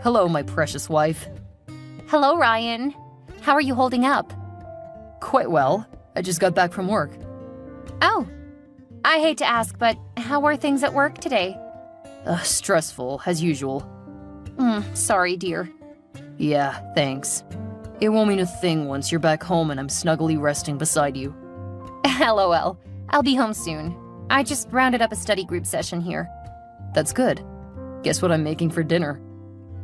Hello, my precious wife. Hello, Ryan. How are you holding up? Quite well. I just got back from work. Oh, I hate to ask, but how are things at work today? Stressful, as usual. Sorry, dear. Yeah, thanks. It won't mean a thing once you're back home and I'm snugly resting beside you. LOL. I'll be home soon. I just rounded up a study group session here. That's good. Guess what I'm making for dinner?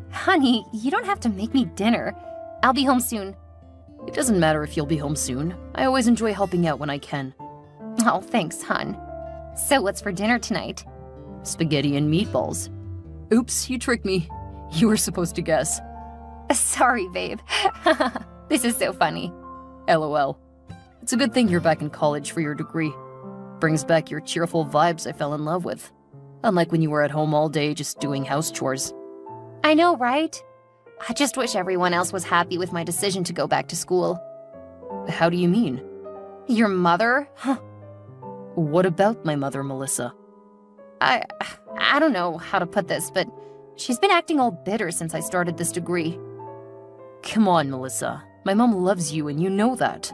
Honey, you don't have to make me dinner. I'll be home soon. It doesn't matter if you'll be home soon. I always enjoy helping out when I can. Oh, thanks, hon. So what's for dinner tonight? Spaghetti and meatballs. Oops, you tricked me. You were supposed to guess. Sorry, babe. This is so funny. LOL. It's a good thing you're back in college for your degree. Brings back your cheerful vibes I fell in love with. Unlike when you were at home all day just doing house chores. I know, right? I just wish everyone else was happy with my decision to go back to school. How do you mean? Your mother? What about my mother, Melissa? I don't know how to put this, but she's been acting all bitter since I started this degree. Come on, Melissa. My mom loves you and you know that.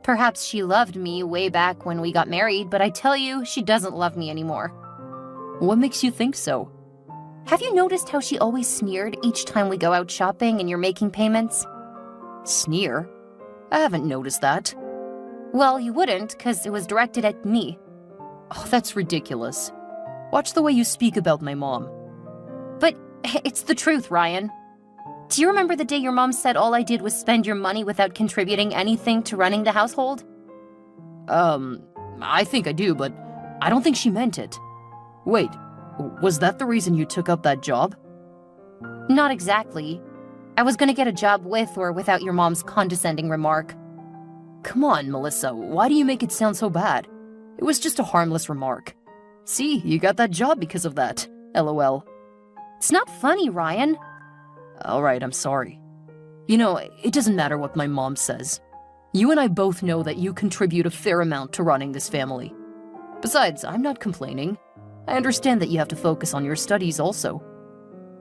Perhaps she loved me way back when we got married, but I tell you, she doesn't love me anymore. What makes you think so? Have you noticed how she always sneered each time we go out shopping and you're making payments? Sneer? I haven't noticed that. Well, you wouldn't, because it was directed at me. Oh, that's ridiculous. Watch the way you speak about my mom. But it's the truth, Ryan. Do you remember the day your mom said all I did was spend your money without contributing anything to running the household? I think I do, but I don't think she meant it. Wait, was that the reason you took up that job? Not exactly. I was gonna get a job with or without your mom's condescending remark. Come on, Melissa, why do you make it sound so bad? It was just a harmless remark. See, you got that job because of that. LOL. It's not funny, Ryan. Alright, I'm sorry. You know, it doesn't matter what my mom says. You and I both know that you contribute a fair amount to running this family. Besides, I'm not complaining. I understand that you have to focus on your studies also.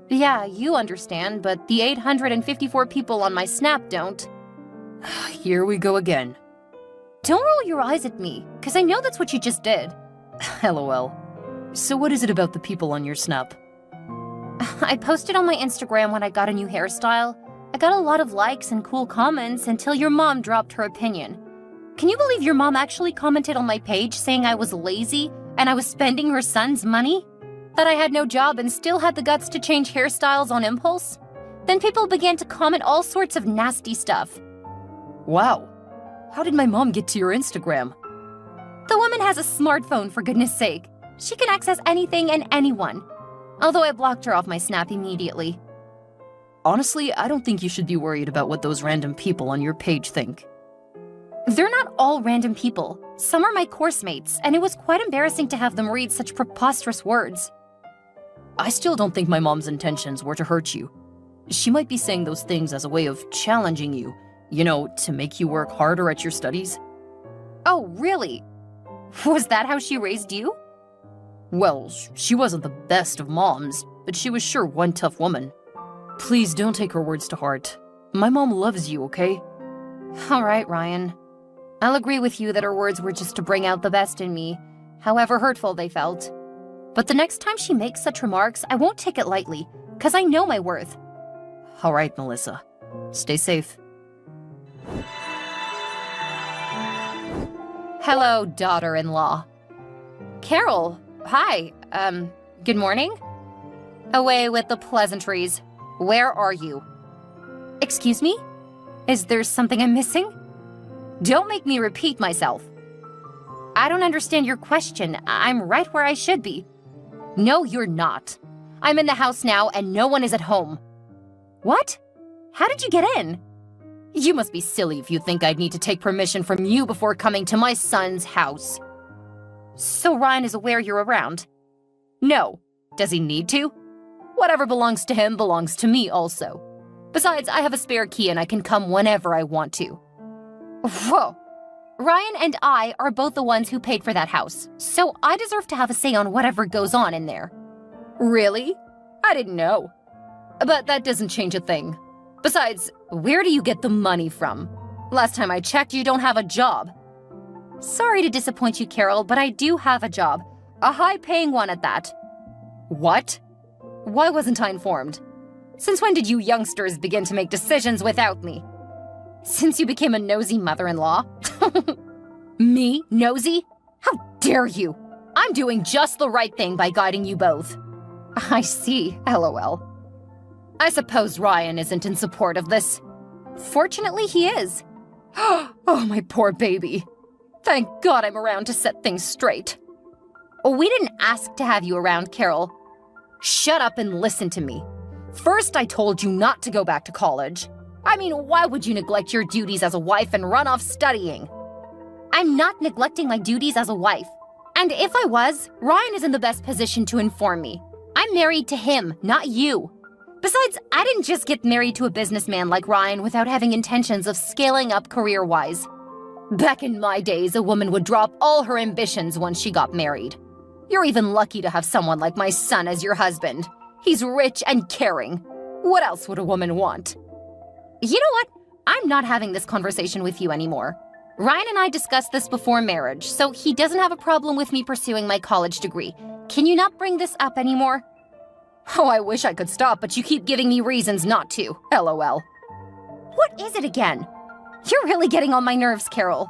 Yeah, you understand, but the 854 people on my Snap don't. Here we go again. Don't roll your eyes at me, because I know that's what you just did. LOL. So what is it about the people on your Snap? I posted on my Instagram when I got a new hairstyle. I got a lot of likes and cool comments until your mom dropped her opinion. Can you believe your mom actually commented on my page saying I was lazy and I was spending her son's money? That I had no job and still had the guts to change hairstyles on impulse? Then people began to comment all sorts of nasty stuff. Wow. How did my mom get to your Instagram? The woman has a smartphone, for goodness sake. She can access anything and anyone. Although I blocked her off my Snap immediately. Honestly, I don't think you should be worried about what those random people on your page think. They're not all random people. Some are my course mates, and it was quite embarrassing to have them read such preposterous words. I still don't think my mom's intentions were to hurt you. She might be saying those things as a way of challenging you, you know, to make you work harder at your studies. Oh, really? Was that how she raised you? Well, she wasn't the best of moms, but she was sure one tough woman. Please don't take her words to heart. My mom loves you, okay? All right, Ryan. I'll agree with you that her words were just to bring out the best in me, however hurtful they felt. But the next time she makes such remarks, I won't take it lightly, because I know my worth. All right, Melissa. Stay safe. Hello, daughter-in-law. Carol, hi. Good morning? Away with the pleasantries. Where are you? Excuse me? Is there something I'm missing? Don't make me repeat myself. I don't understand your question. I'm right where I should be. No, you're not. I'm in the house now and no one is at home. What? How did you get in? You must be silly if you think I'd need to take permission from you before coming to my son's house. So Ryan is aware you're around? No. Does he need to? Whatever belongs to him belongs to me also. Besides, I have a spare key and I can come whenever I want to. Whoa. Ryan and I are both the ones who paid for that house, so I deserve to have a say on whatever goes on in there. Really? I didn't know. But that doesn't change a thing. Besides, where do you get the money from? Last time I checked, you don't have a job. Sorry to disappoint you, Carol, but I do have a job. A high-paying one at that. What? Why wasn't I informed? Since when did you youngsters begin to make decisions without me? Since you became a nosy mother-in-law? Me? Nosy? How dare you! I'm doing just the right thing by guiding you both. I see, LOL. I suppose Ryan isn't in support of this. Fortunately, he is. Oh, my poor baby. Thank God I'm around to set things straight. We didn't ask to have you around, Carol. Shut up and listen to me. First, I told you not to go back to college. I mean, why would you neglect your duties as a wife and run off studying? I'm not neglecting my duties as a wife. And if I was, Ryan is in the best position to inform me. I'm married to him, not you. Besides, I didn't just get married to a businessman like Ryan without having intentions of scaling up career-wise. Back in my days, a woman would drop all her ambitions once she got married. You're even lucky to have someone like my son as your husband. He's rich and caring. What else would a woman want? You know what? I'm not having this conversation with you anymore. Ryan and I discussed this before marriage, so he doesn't have a problem with me pursuing my college degree. Can you not bring this up anymore? Oh, I wish I could stop, but you keep giving me reasons not to. LOL. What is it again? You're really getting on my nerves, Carol.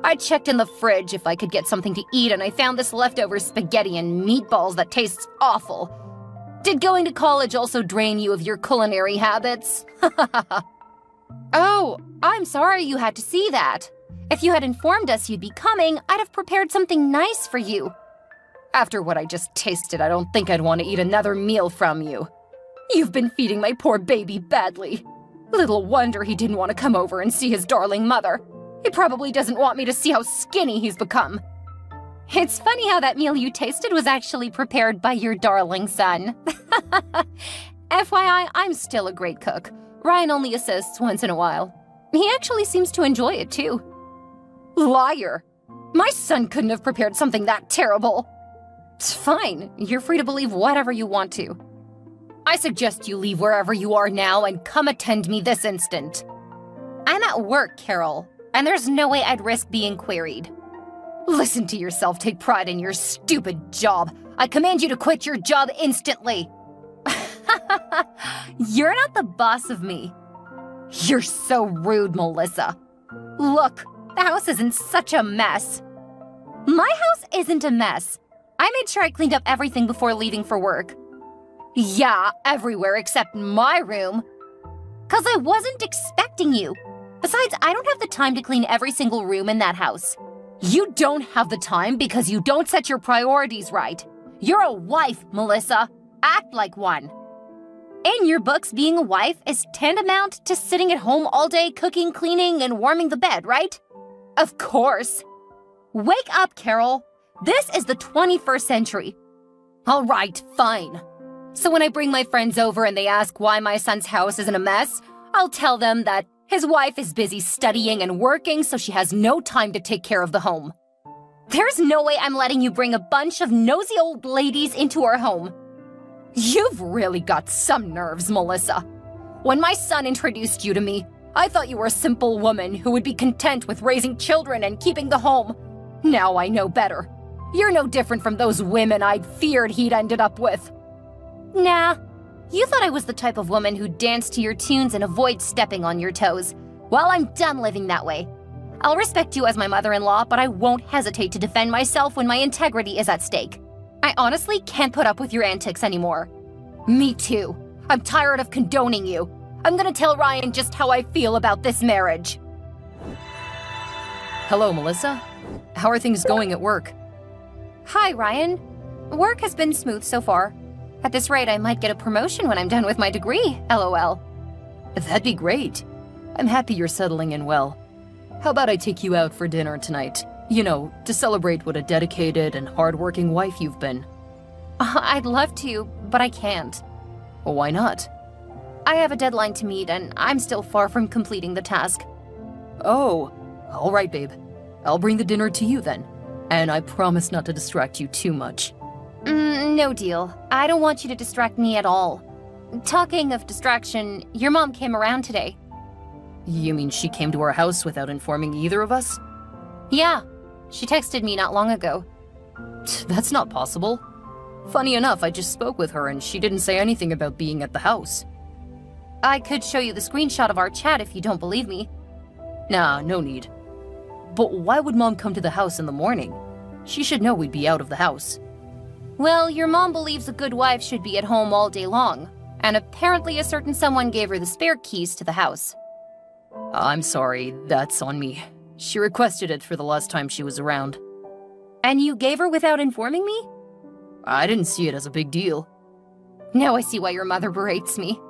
I checked in the fridge if I could get something to eat, and I found this leftover spaghetti and meatballs that tastes awful. Did going to college also drain you of your culinary habits? Oh, I'm sorry you had to see that. If you had informed us you'd be coming, I'd have prepared something nice for you. After what I just tasted, I don't think I'd want to eat another meal from you. You've been feeding my poor baby badly. Little wonder he didn't want to come over and see his darling mother. He probably doesn't want me to see how skinny he's become. It's funny how that meal you tasted was actually prepared by your darling son. FYI, I'm still a great cook. Ryan only assists once in a while. He actually seems to enjoy it too. Liar! My son couldn't have prepared something that terrible. It's fine. You're free to believe whatever you want to. I suggest you leave wherever you are now and come attend me this instant. I'm at work, Carol, and there's no way I'd risk being queried. Listen to yourself take pride in your stupid job. I command you to quit your job instantly. You're not the boss of me. You're so rude, Melissa. Look, the house is in such a mess. My house isn't a mess. I made sure I cleaned up everything before leaving for work. Yeah, everywhere except my room. 'Cause I wasn't expecting you. Besides, I don't have the time to clean every single room in that house. You don't have the time because you don't set your priorities right. You're a wife, Melissa. Act like one. In your books, being a wife is tantamount to sitting at home all day cooking, cleaning, and warming the bed, right? Of course. Wake up, Carol. This is the 21st century. All right, fine. So when I bring my friends over and they ask why my son's house is in a mess, I'll tell them that his wife is busy studying and working, so she has no time to take care of the home. There's no way I'm letting you bring a bunch of nosy old ladies into our home. You've really got some nerves, Melissa. When my son introduced you to me, I thought you were a simple woman who would be content with raising children and keeping the home. Now I know better. You're no different from those women I'd feared he'd ended up with. Nah, you thought I was the type of woman who'd dance to your tunes and avoid stepping on your toes. Well, I'm done living that way. I'll respect you as my mother-in-law, but I won't hesitate to defend myself when my integrity is at stake. I honestly can't put up with your antics anymore. Me too. I'm tired of condoning you. I'm gonna tell Ryan just how I feel about this marriage. Hello, Melissa. How are things going at work? Hi, Ryan. Work has been smooth so far. At this rate, I might get a promotion when I'm done with my degree, LOL. That'd be great. I'm happy you're settling in well. How about I take you out for dinner tonight? You know, to celebrate what a dedicated and hardworking wife you've been. I'd love to, but I can't. Well, why not? I have a deadline to meet, and I'm still far from completing the task. Oh, all right, babe. I'll bring the dinner to you then. And I promise not to distract you too much. No deal. I don't want you to distract me at all. Talking of distraction, your mom came around today. You mean she came to our house without informing either of us? Yeah, she texted me not long ago. That's not possible. Funny enough, I just spoke with her and she didn't say anything about being at the house. I could show you the screenshot of our chat if you don't believe me. Nah, no need. But why would Mom come to the house in the morning? She should know we'd be out of the house. Well, your mom believes a good wife should be at home all day long, and apparently a certain someone gave her the spare keys to the house. I'm sorry, that's on me. She requested it for the last time she was around. And you gave her without informing me? I didn't see it as a big deal. Now I see why your mother berates me.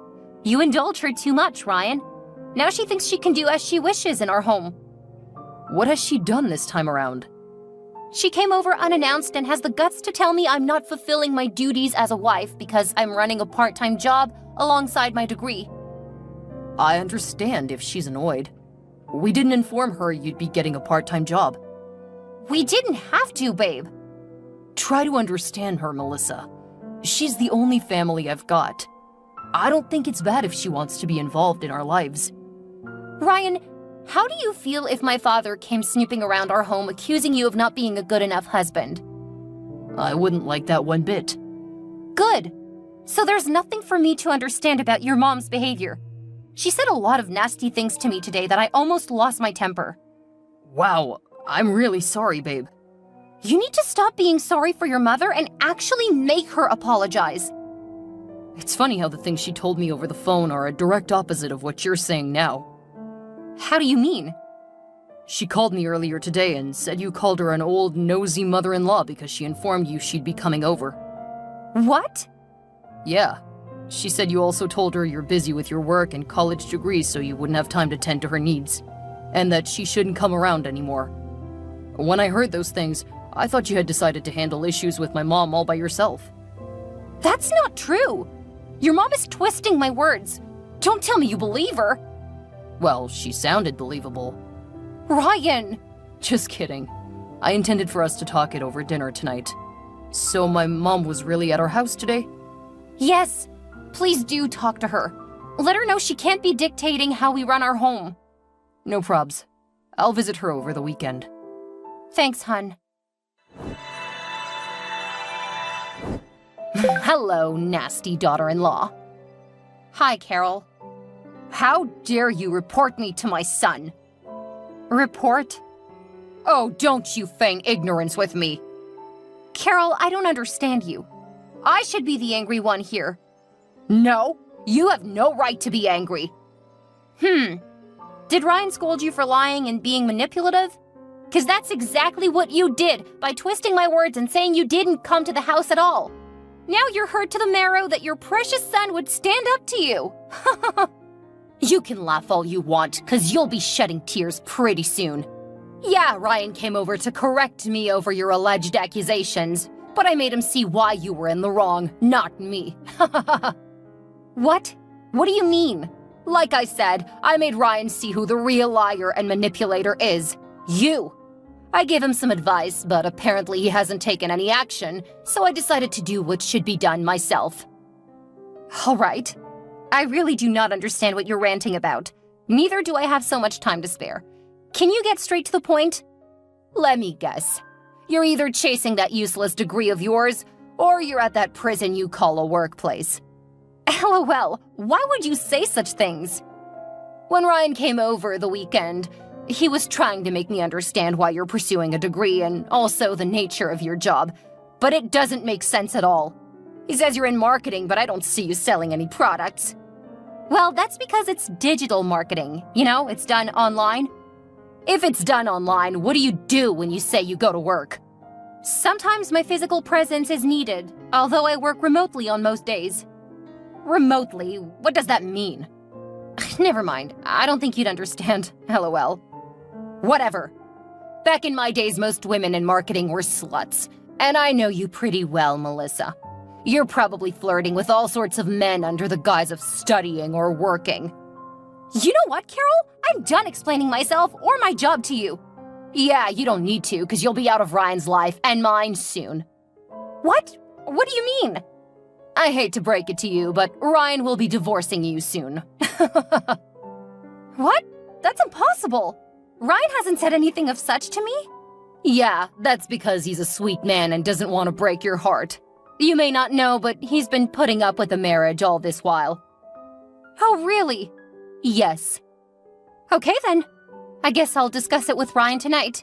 You indulge her too much, Ryan. Now she thinks she can do as she wishes in our home. What has she done this time around? She came over unannounced and has the guts to tell me I'm not fulfilling my duties as a wife because I'm running a part-time job alongside my degree. I understand if she's annoyed. We didn't inform her you'd be getting a part-time job. We didn't have to, babe. Try to understand her, Melissa. She's the only family I've got. I don't think it's bad if she wants to be involved in our lives. Ryan, how do you feel if my father came snooping around our home accusing you of not being a good enough husband? I wouldn't like that one bit. Good. So there's nothing for me to understand about your mom's behavior. She said a lot of nasty things to me today that I almost lost my temper. Wow, I'm really sorry, babe. You need to stop being sorry for your mother and actually make her apologize. It's funny how the things she told me over the phone are a direct opposite of what you're saying now. How do you mean? She called me earlier today and said you called her an old, nosy mother-in-law because she informed you she'd be coming over. What? Yeah. She said you also told her you're busy with your work and college degrees so you wouldn't have time to tend to her needs, and that she shouldn't come around anymore. When I heard those things, I thought you had decided to handle issues with my mom all by yourself. That's not true. Your mom is twisting my words. Don't tell me you believe her. Well, she sounded believable. Ryan! Just kidding. I intended for us to talk it over dinner tonight. So my mom was really at our house today? Yes. Please do talk to her. Let her know she can't be dictating how we run our home. No probs. I'll visit her over the weekend. Thanks, hun. Hello, nasty daughter-in-law. Hi, Carol. How dare you report me to my son? Report? Oh, don't you feign ignorance with me. Carol, I don't understand you. I should be the angry one here. No, you have no right to be angry. Did Ryan scold you for lying and being manipulative? 'Cause that's exactly what you did by twisting my words and saying you didn't come to the house at all. Now you're hurt to the marrow that your precious son would stand up to you. You can laugh all you want, 'cause you'll be shedding tears pretty soon. Yeah, Ryan came over to correct me over your alleged accusations, but I made him see why you were in the wrong, not me. What? What do you mean? Like I said, I made Ryan see who the real liar and manipulator is. You. I gave him some advice, but apparently he hasn't taken any action, so I decided to do what should be done myself. All right. I really do not understand what you're ranting about. Neither do I have so much time to spare. Can you get straight to the point? Let me guess. You're either chasing that useless degree of yours, or you're at that prison you call a workplace. LOL, why would you say such things? When Ryan came over the weekend, he was trying to make me understand why you're pursuing a degree and also the nature of your job, but it doesn't make sense at all. He says you're in marketing, but I don't see you selling any products. Well, that's because it's digital marketing. You know, it's done online. If it's done online, what do you do when you say you go to work? Sometimes my physical presence is needed, although I work remotely on most days. Remotely? What does that mean? Never mind. I don't think you'd understand. LOL. Whatever. Back in my days, most women in marketing were sluts. And I know you pretty well, Melissa. You're probably flirting with all sorts of men under the guise of studying or working. You know what, Carol? I'm done explaining myself or my job to you. Yeah, you don't need to, because you'll be out of Ryan's life and mine soon. What? What do you mean? I hate to break it to you, but Ryan will be divorcing you soon. What? That's impossible. Ryan hasn't said anything of such to me. Yeah, that's because he's a sweet man and doesn't want to break your heart. You may not know, but he's been putting up with the marriage all this while. Oh, really? Yes. Okay then. I guess I'll discuss it with Ryan tonight.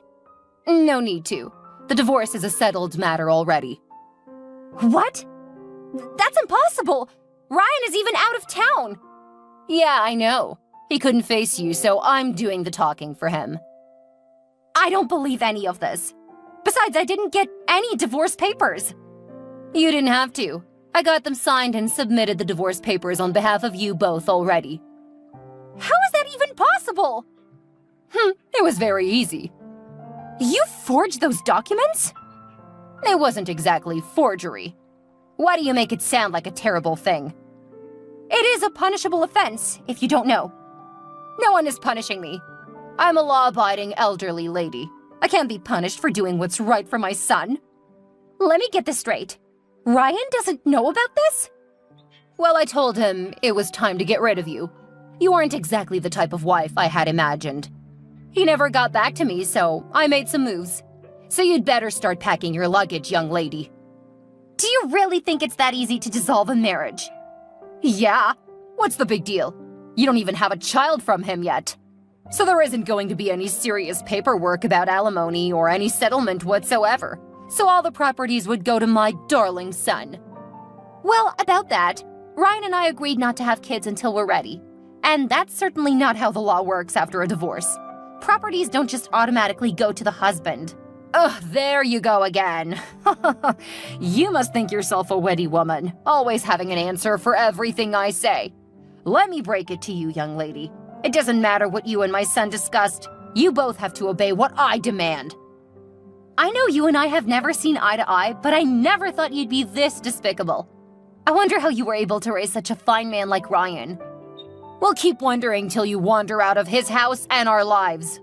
No need to. The divorce is a settled matter already. What? That's impossible! Ryan is even out of town! Yeah, I know. He couldn't face you, so I'm doing the talking for him. I don't believe any of this. Besides, I didn't get any divorce papers. You didn't have to. I got them signed and submitted the divorce papers on behalf of you both already. How is that even possible? It was very easy. You forged those documents? It wasn't exactly forgery. Why do you make it sound like a terrible thing? It is a punishable offense, if you don't know. No one is punishing me. I'm a law-abiding elderly lady. I can't be punished for doing what's right for my son. Let me get this straight. Ryan doesn't know about this? Well, I told him it was time to get rid of you. You weren't exactly the type of wife I had imagined. He never got back to me, so I made some moves. So you'd better start packing your luggage, young lady. Do you really think it's that easy to dissolve a marriage? Yeah. What's the big deal? You don't even have a child from him yet. So there isn't going to be any serious paperwork about alimony or any settlement whatsoever. So all the properties would go to my darling son. Well, about that, Ryan and I agreed not to have kids until we're ready. And that's certainly not how the law works after a divorce. Properties don't just automatically go to the husband. Ugh, there you go again. You must think yourself a witty woman, always having an answer for everything I say. Let me break it to you, young lady. It doesn't matter what you and my son discussed. You both have to obey what I demand. I know you and I have never seen eye to eye, but I never thought you'd be this despicable. I wonder how you were able to raise such a fine man like Ryan. We'll keep wondering till you wander out of his house and our lives.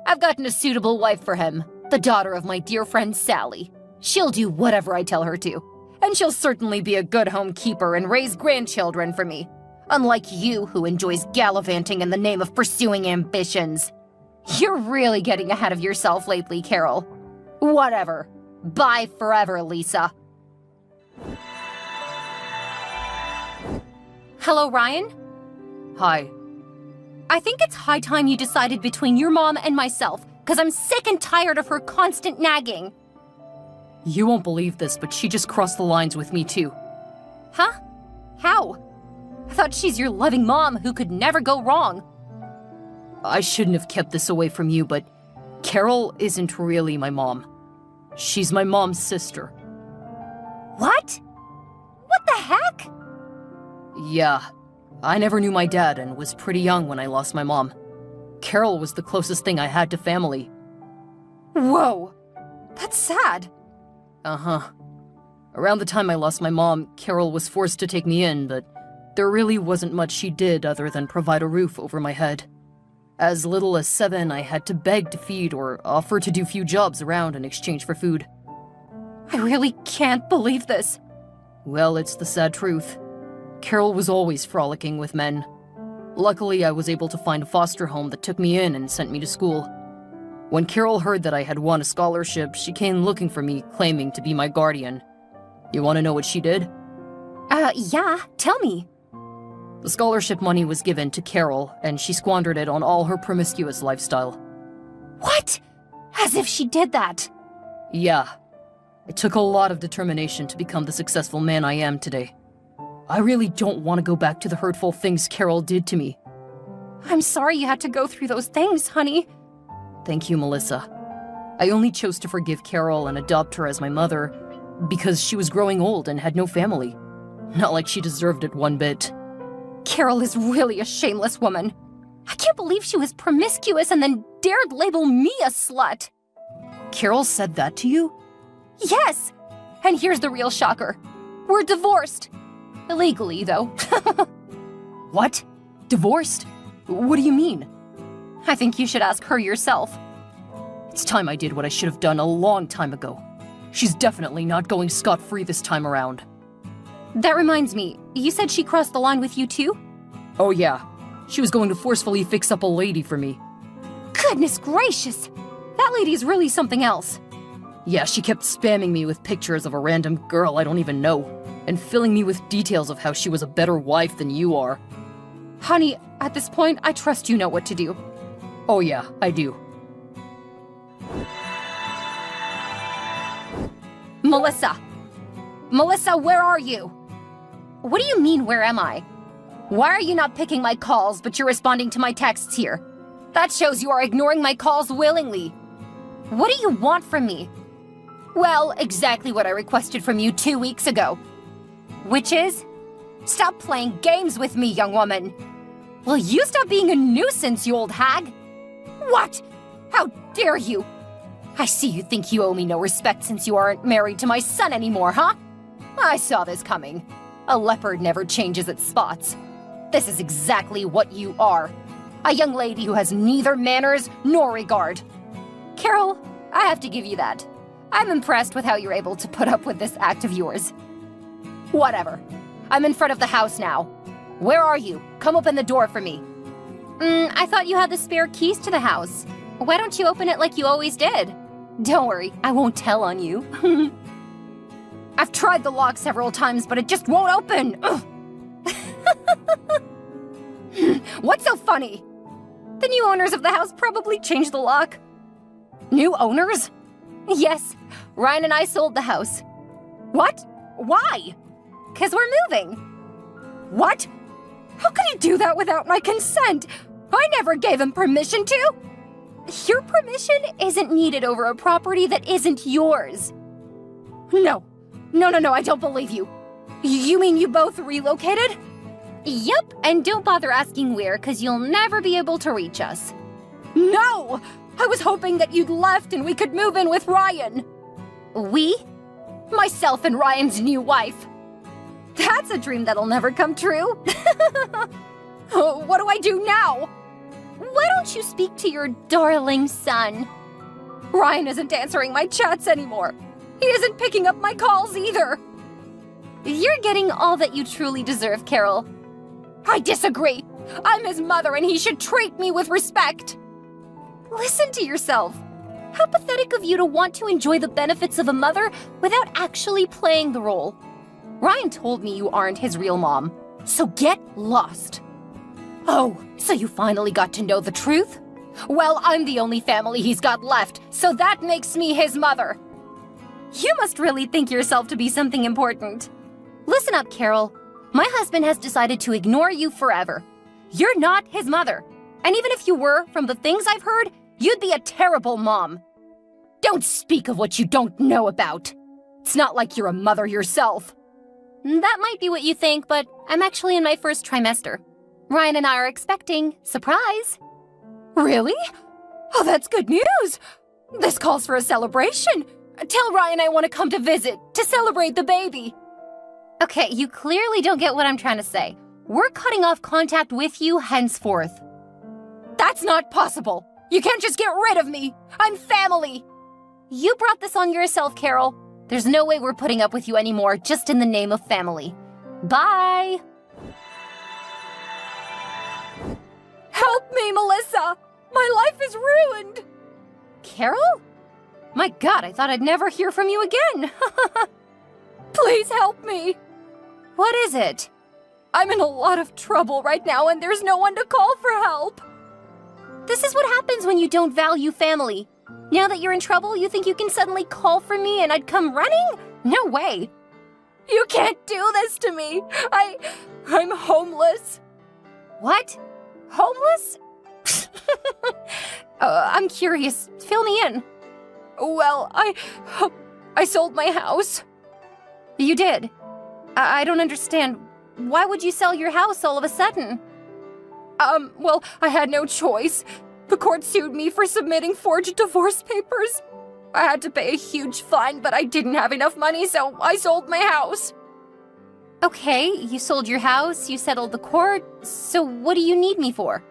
I've gotten a suitable wife for him, the daughter of my dear friend Sally. She'll do whatever I tell her to, and she'll certainly be a good home keeper and raise grandchildren for me, unlike you who enjoys gallivanting in the name of pursuing ambitions. You're really getting ahead of yourself lately, Carol. Whatever. Bye forever, Lisa. Hello, Ryan? Hi. I think it's high time you decided between your mom and myself, because I'm sick and tired of her constant nagging. You won't believe this, but she just crossed the lines with me too. Huh? How? I thought she's your loving mom who could never go wrong. I shouldn't have kept this away from you, but Carol isn't really my mom. She's my mom's sister. What? What the heck? Yeah. I never knew my dad and was pretty young when I lost my mom. Carol was the closest thing I had to family. Whoa. That's sad. Uh-huh. Around the time I lost my mom, Carol was forced to take me in, but there really wasn't much she did other than provide a roof over my head. As little as 7, I had to beg to feed or offer to do few jobs around in exchange for food. I really can't believe this. Well, it's the sad truth. Carol was always frolicking with men. Luckily, I was able to find a foster home that took me in and sent me to school. When Carol heard that I had won a scholarship, she came looking for me, claiming to be my guardian. You want to know what she did? Yeah, tell me. The scholarship money was given to Carol, and she squandered it on all her promiscuous lifestyle. What? As if she did that. Yeah. It took a lot of determination to become the successful man I am today. I really don't want to go back to the hurtful things Carol did to me. I'm sorry you had to go through those things, honey. Thank you, Melissa. I only chose to forgive Carol and adopt her as my mother because she was growing old and had no family. Not like she deserved it one bit. Carol is really a shameless woman. I can't believe she was promiscuous and then dared label me a slut. Carol said that to you? Yes! And here's the real shocker. We're divorced. Illegally, though. What? Divorced? What do you mean? I think you should ask her yourself. It's time I did what I should have done a long time ago. She's definitely not going scot-free this time around. That reminds me, you said she crossed the line with you too? Oh yeah, she was going to forcefully fix up a lady for me. Goodness gracious! That lady's really something else. Yeah, she kept spamming me with pictures of a random girl I don't even know, and filling me with details of how she was a better wife than you are. Honey, at this point, I trust you know what to do. Oh yeah, I do. Melissa! Melissa, where are you? What do you mean, where am I? Why are you not picking my calls, but you're responding to my texts here? That shows you are ignoring my calls willingly. What do you want from me? Well, exactly what I requested from you 2 weeks ago. Which is? Stop playing games with me, young woman. Will you stop being a nuisance, you old hag? What? How dare you? I see you think you owe me no respect since you aren't married to my son anymore, huh? I saw this coming. A leopard never changes its spots. This is exactly what you are. A young lady who has neither manners nor regard. Carol, I have to give you that. I'm impressed with how you're able to put up with this act of yours. Whatever. I'm in front of the house now. Where are you? Come open the door for me. I thought you had the spare keys to the house. Why don't you open it like you always did? Don't worry, I won't tell on you. I've tried the lock several times, but it just won't open. What's so funny? The new owners of the house probably changed the lock. New owners? Yes, Ryan and I sold the house. What? Why? 'Cause we're moving. What? How could he do that without my consent? I never gave him permission to. Your permission isn't needed over a property that isn't yours. No, I don't believe you. You mean you both relocated? Yup, and don't bother asking where, 'cause you'll never be able to reach us. No! I was hoping that you'd left and we could move in with Ryan. We? Myself and Ryan's new wife. That's a dream that'll never come true. What do I do now? Why don't you speak to your darling son? Ryan isn't answering my chats anymore. He isn't picking up my calls either. You're getting all that you truly deserve, Carol. I disagree. I'm his mother and he should treat me with respect. Listen to yourself. How pathetic of you to want to enjoy the benefits of a mother without actually playing the role. Ryan told me you aren't his real mom, so get lost. Oh, so you finally got to know the truth? Well, I'm the only family he's got left, so that makes me his mother. You must really think yourself to be something important. Listen up, Carol. My husband has decided to ignore you forever. You're not his mother. And even if you were, from the things I've heard, you'd be a terrible mom. Don't speak of what you don't know about. It's not like you're a mother yourself. That might be what you think, but I'm actually in my first trimester. Ryan and I are expecting. Surprise! Really? Oh, that's good news! This calls for a celebration! Tell Ryan I want to come to visit, to celebrate the baby! Okay, you clearly don't get what I'm trying to say. We're cutting off contact with you henceforth. That's not possible! You can't just get rid of me! I'm family! You brought this on yourself, Carol. There's no way we're putting up with you anymore, just in the name of family. Bye! Help me, Melissa! My life is ruined! Carol? My God, I thought I'd never hear from you again! Please help me! What is it? I'm in a lot of trouble right now and there's no one to call for help! This is what happens when you don't value family. Now that you're in trouble, you think you can suddenly call for me and I'd come running? No way! You can't do this to me! I'm homeless! What? Homeless? I'm curious. Fill me in. Well, I sold my house. You did? I don't understand. Why would you sell your house all of a sudden? Well, I had no choice. The court sued me for submitting forged divorce papers. I had to pay a huge fine, but I didn't have enough money, so I sold my house. Okay, you sold your house, you settled the court, so what do you need me for?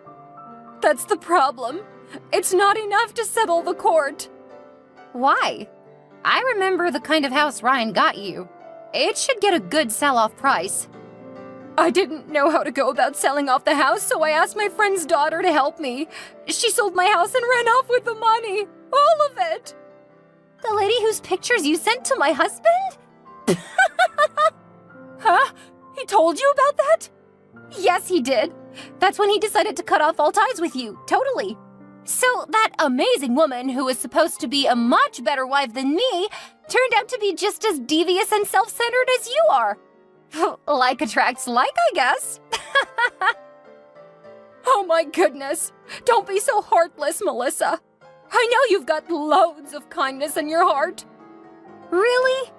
That's the problem. It's not enough to settle the court. Why? I remember the kind of house Ryan got you. It should get a good sell-off price. I didn't know how to go about selling off the house, so I asked my friend's daughter to help me. She sold my house and ran off with the money. All of it. The lady whose pictures you sent to my husband? Huh? He told you about that? Yes, he did. That's when he decided to cut off all ties with you, totally. So that amazing woman who was supposed to be a much better wife than me turned out to be just as devious and self-centered as you are. Like attracts like, I guess. Oh my goodness. Don't be so heartless, Melissa. I know you've got loads of kindness in your heart. Really?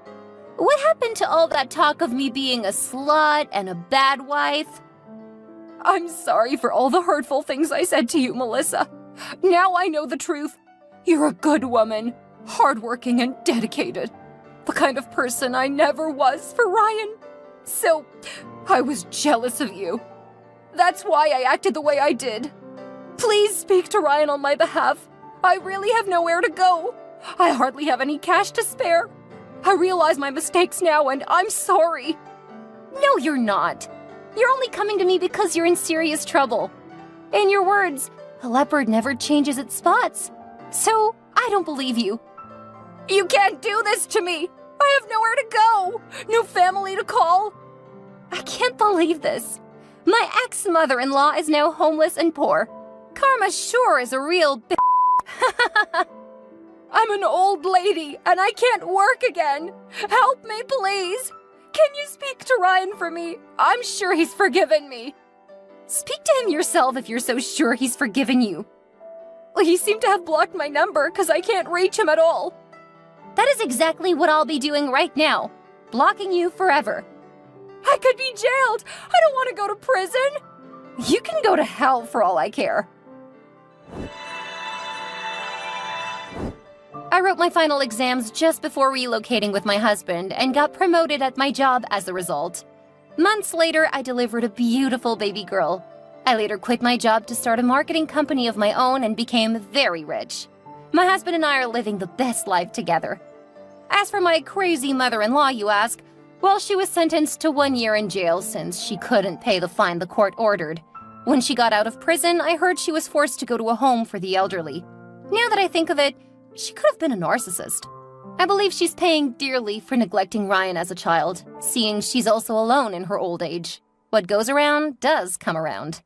What happened to all that talk of me being a slut and a bad wife? I'm sorry for all the hurtful things I said to you, Melissa. Now I know the truth. You're a good woman, hardworking and dedicated. The kind of person I never was for Ryan. So, I was jealous of you. That's why I acted the way I did. Please speak to Ryan on my behalf. I really have nowhere to go. I hardly have any cash to spare. I realize my mistakes now and I'm sorry. No, you're not. You're only coming to me because you're in serious trouble. In your words, a leopard never changes its spots. So, I don't believe you. You can't do this to me! I have nowhere to go! No family to call! I can't believe this. My ex-mother-in-law is now homeless and poor. Karma sure is a real I'm an old lady, and I can't work again. Help me, please. Can you speak to Ryan for me? I'm sure he's forgiven me. Speak to him yourself if you're so sure he's forgiven you. Well, he seemed to have blocked my number because I can't reach him at all. That is exactly what I'll be doing right now. Blocking you forever. I could be jailed. I don't want to go to prison. You can go to hell for all I care. I wrote my final exams just before relocating with my husband and got promoted at my job as a result. Months later, I delivered a beautiful baby girl. I later quit my job to start a marketing company of my own and became very rich. My husband and I are living the best life together. As for my crazy mother-in-law, you ask, well, she was sentenced to 1 year in jail since she couldn't pay the fine the court ordered. When she got out of prison, I heard she was forced to go to a home for the elderly. Now that I think of it, she could have been a narcissist. I believe she's paying dearly for neglecting Ryan as a child, seeing she's also alone in her old age. What goes around does come around.